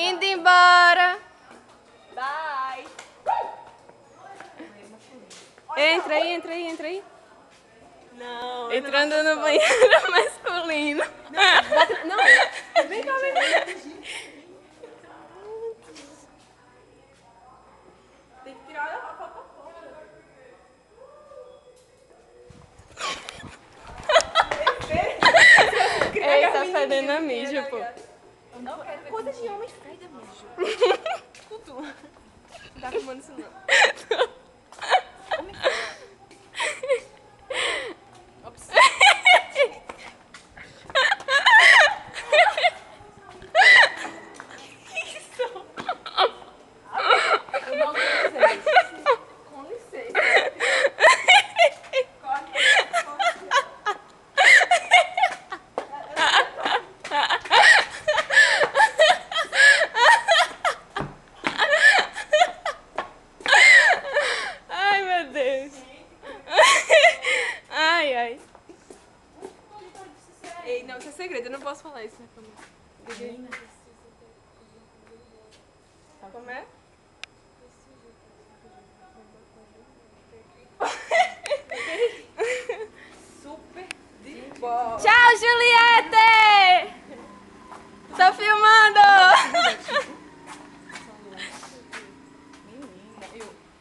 Indo embora. Bye. Entra aí, entra aí, entra aí. Não. Entrando no banheiro masculino. Não. Vem cá, vem cá. Tem que tirar a foto da porta. Ei, tá fedendo a mijo, pô. Coisa de homem fede a mijo. Tudo. Não tá filmando isso não. Homem fede. Ops. Eu não sei. Com licença. Ai, meu Deus. Ai, ai. Ei, não, isso é segredo, eu não posso falar isso na câmera. Como é? Super de bola. Tchau, Juliette! Tô filmando!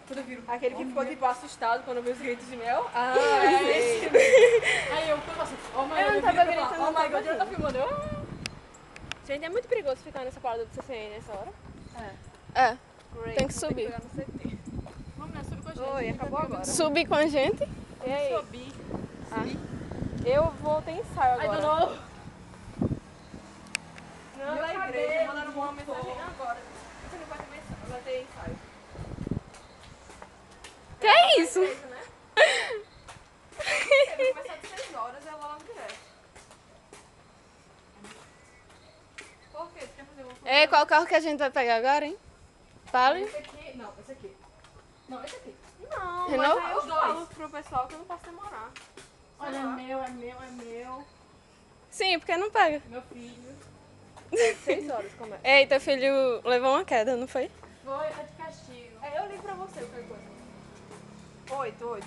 Quando eu viro aquele que ficou tipo assustado quando viu os gritos de mel. Ah, é esse. Aí eu fico assim, oh my Eu não God, tava viro pra lá, gritando, oh não my tava God, ela tá filmando. Gente, é muito perigoso ficar nessa parada do CCN nessa hora. É, Great. tem que subir. Pegar no CT. Vamos, né? Subir com a gente. Oi, acabou agora. Subir com a gente? Ei. Subir. Eu vou ter ensaio agora. I don't know. Não, da igreja, mandaram uma mensagem agora. Você não vai ter mensagem, vai ter ensaio. Que é isso? Igreja, né? Vai começar às 6 horas, eu vou lá direto. Por quê? Você quer fazer uma foto? É, qual carro que a gente vai pegar agora, hein? Fale. Esse aqui, não, esse aqui. Não, esse aqui. Não, Renault? mas aí eu falo pro pessoal que eu não posso demorar. Olha, é meu, é meu. Sim, porque não pega. Meu filho. 6 horas começa. Ei, teu filho levou uma queda, não foi? Foi, tá de castigo. É, eu ligo pra você qualquer coisa. 8.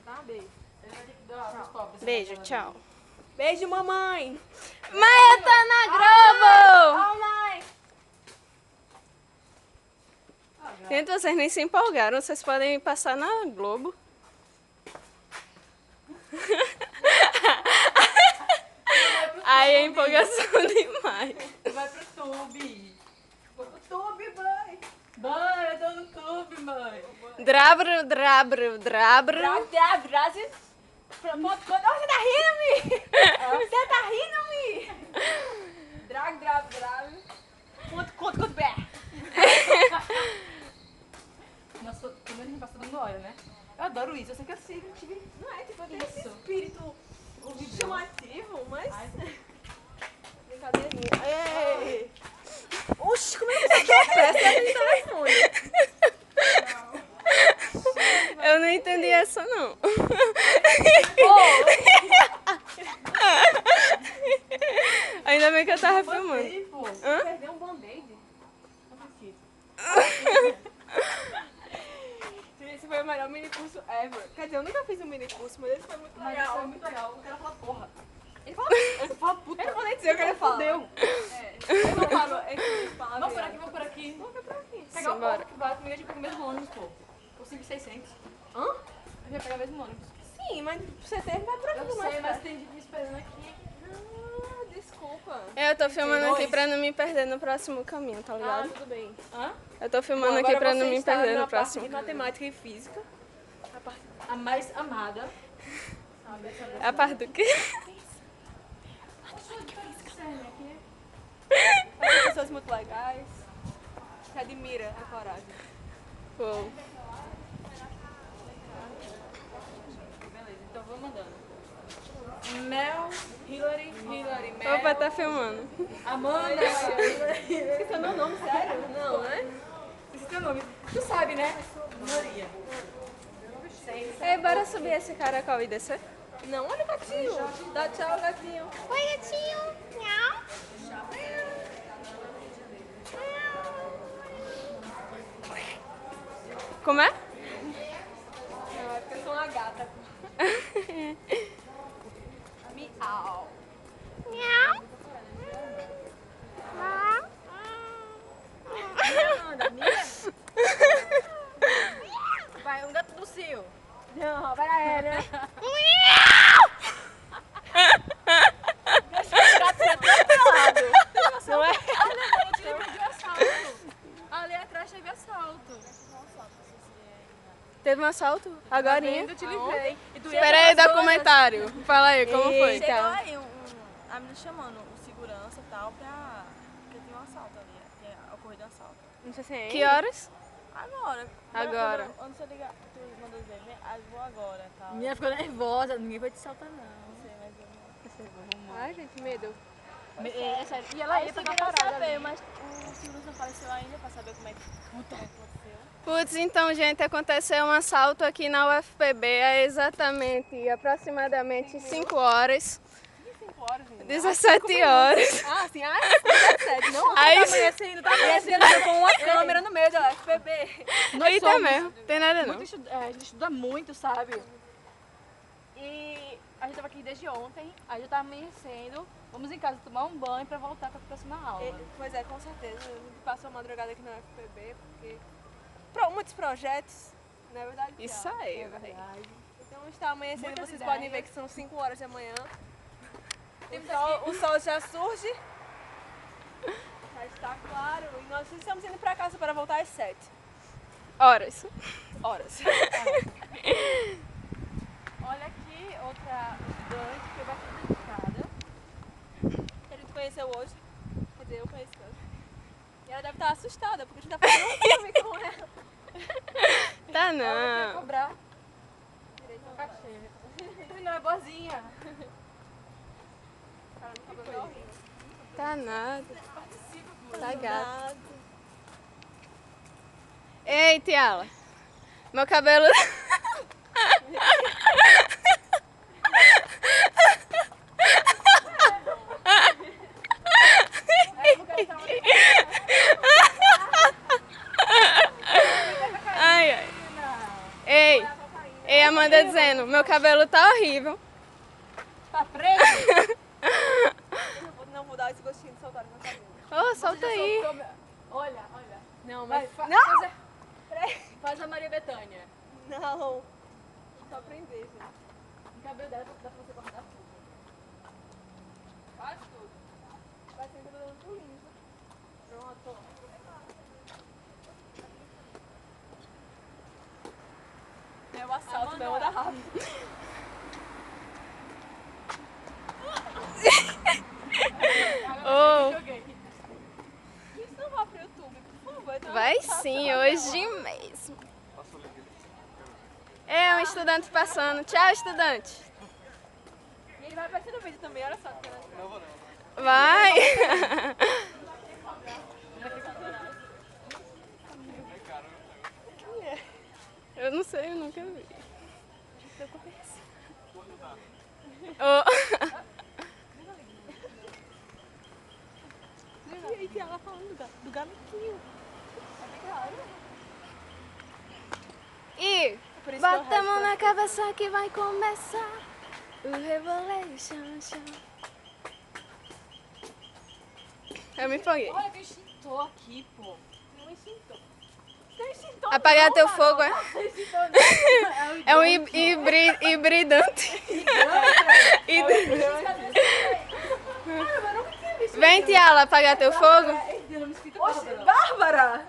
Tá, beijo. Ele vai ter que dar pros pobres. Beijo, tchau. Beijo, mamãe. Mãe, eu tô na Globo! Oh, mãe. Gente, vocês nem se empolgaram, vocês podem passar na Globo. Aí é empolgação demais. Vai pro tube. Vou pro tube, mãe. Mãe, eu tô no tube, mãe. Drabro, drabro, drabro. Brasil. Você tá rindo, Mi? Você tá rindo, Mi? Drag. Conto, pé. Nossa, como a gente passa dando hora, né? Eu adoro isso, eu sei que eu sei. Não é, tipo, tem esse Isso. espírito chamativo, mas... Ai, Brincadeirinha. Ei. Oxi, como é que você quer pressa no telefone? Eu não entendi essa, não. Ainda bem que eu tava filmando. pô. Hã? Perdeu um band-aid. Não preciso. Esse foi o melhor mini curso ever. Quer dizer, eu nunca fiz um mini curso, mas esse foi muito Mas legal. foi muito legal. O cara fala, porra. Ele fala puta. Eu não vou nem dizer o que ele fala. Fudeu. Eu não falo esse palavra. Vamos por aqui. Vamos por aqui. Pegar o Simbora. povo que vai comigo, a gente pega o mesmo ônibus, pô. Por 5,600. Hã? A gente vai pegar o mesmo ônibus. Sim, mas você tem que vai por aqui. Eu mais sei, mas perto. tem gente me esperando aqui. Ah, desculpa. Eu tô filmando Dois. aqui pra não me perder no próximo caminho, tá Ah, ligado? tudo bem. Hã? Eu tô filmando Bom, aqui agora pra não você me está perder na no parte próximo de caminho. matemática e física. A parte... A mais amada. A parte do quê? São pessoas muito legais. Que admira a coragem. Pô. Beleza, então vou mandando. Mel, Hillary, Mel. Opa, tá filmando. Amanda, Esqueci o meu nome, sério? Não, né? esse é teu nome. Tu sabe, né? Maria. Ei, bora subir esse caracol e descer? Não, olha o gatinho. Dá tchau, gatinho. Oi, gatinho. Miau. Como é? Não, é porque eu sou uma gata. Miau. Anda, Mia. Vai, um gato do cio. Não, vai lá, né? Deixa o gato ser atropelado. Não é? Olha, eu te livrei de um assalto. Ali atrás teve assalto. Teve um assalto? Agorinha? Eu te livrei. Espera aí, documentário. Fala aí, como foi? Chegou Tá. aí a menina chamando o segurança e tal pra... Porque tem um assalto ali, tinha ocorrido um assalto. Não sei se é Que horas? Agora. Agora. Onde você liga, tu manda dizer, vou agora e tal. Menina ficou nervosa, ninguém vai te saltar não. Não sei, mas eu não... Ai, gente, medo. É sério. E ela ia pegar parada saber, mas o segurança não apareceu ainda pra saber como é que aconteceu. Putz, então, gente, aconteceu um assalto aqui na UFPB há exatamente, aproximadamente 5 horas. 5 horas, menina. 17 horas. Ah, sim, 17. Não, Aí- tá amanhecendo, tá amanhecendo com uma câmera no meio da FPB. Eita mesmo, tem nada não. A gente estuda muito, sabe? E a gente tava aqui desde ontem, aí já tá amanhecendo. Vamos em casa tomar um banho pra voltar pra próxima aula. Pois é, com certeza. A gente passou a madrugada aqui na FPB, porque... muitos projetos, não é verdade? Isso Thiago? aí, velho. Então está amanhecendo, Muitas vocês ideias. podem ver que são 5 horas da manhã. O sol já surge. Já está claro. E nós estamos indo para casa para voltar às 7 Horas. horas. Olha aqui, outra estudante que foi bastante dedicada. Que a gente conheceu hoje. Quer dizer, eu conheci hoje. E ela deve estar assustada, porque a gente está fazendo um filme com ela. Tá Ela vai não. cobrar Direito o ao cachê. Não, é boazinha. cara no cabelo é horrível. Tá nada. Tá gato. Nada. Ei, Tiala. Meu cabelo... Ai, ai. Ei, Amanda dizendo, meu cabelo tá horrível. Tá preso? Não vou dar esse gostinho de soltar no meu cabelo. Ô, solta aí. Olha, olha. Não, Vai, mas... não! Faz a Maria Bethânia. Não. Só prender, gente. O cabelo dela dá pra você cortar tudo. Faz tudo. Vai ser cabelo muito lindo. Pronto. É o assalto, não anda rápido. Ô, Isso não vai pro YouTube, por favor. Então vai sim, hoje mesmo. É um estudante passando. Tchau, estudante. E ele vai aparecer no vídeo também, olha só. Vai. Eu não sei, eu nunca vi. Ô. E aí, ela falando do galequinho. E Por isso que eu bota a mão resto. na cabeça que vai começar o Revolution Show. Eu me empolguei. Olha, tem extintor aqui, pô. Tem um extintor. Tem extintor. Apagar teu fogo, é? Extintor não. É um hibridante. Vem, Tiala, apagar teu fogo. Oxe, Bárbara!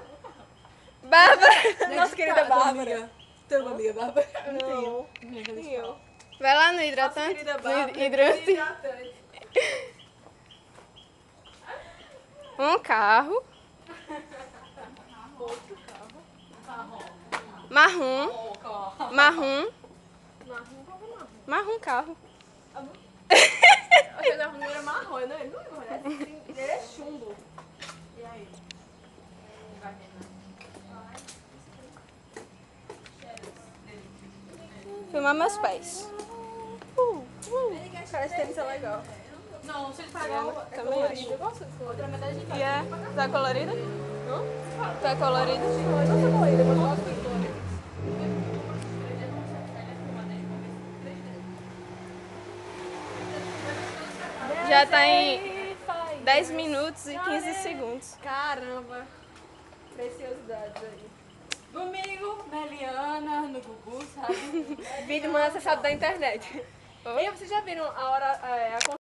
Bárbara, Nossa querida Bárbara. Tem uma amiga Bárbara? Não. Nem eu. vai lá no hidratante. Querida No Bárbara. hidrante. Hidratante. Um carro. Marrom. Marrom. Marrom carro. Aquele não era marrom, não é? Não é marrom, ele é chumbo. E aí? Filmar meus pés. Cara, esse tênis é legal. Não, se ele pagar o... Também acho. Eu gosto desse Outra metade a gente E é? Tá colorida? Tá colorida? Eu gosto colorida, mas eu gosto de colorido. Já tá em 10 minutos e 15 segundos. Caramba. Preciosidades aí. Domingo, na Eliana, no Gugu, sabe? Vídeo mais acessado da internet. E vocês já viram a hora, a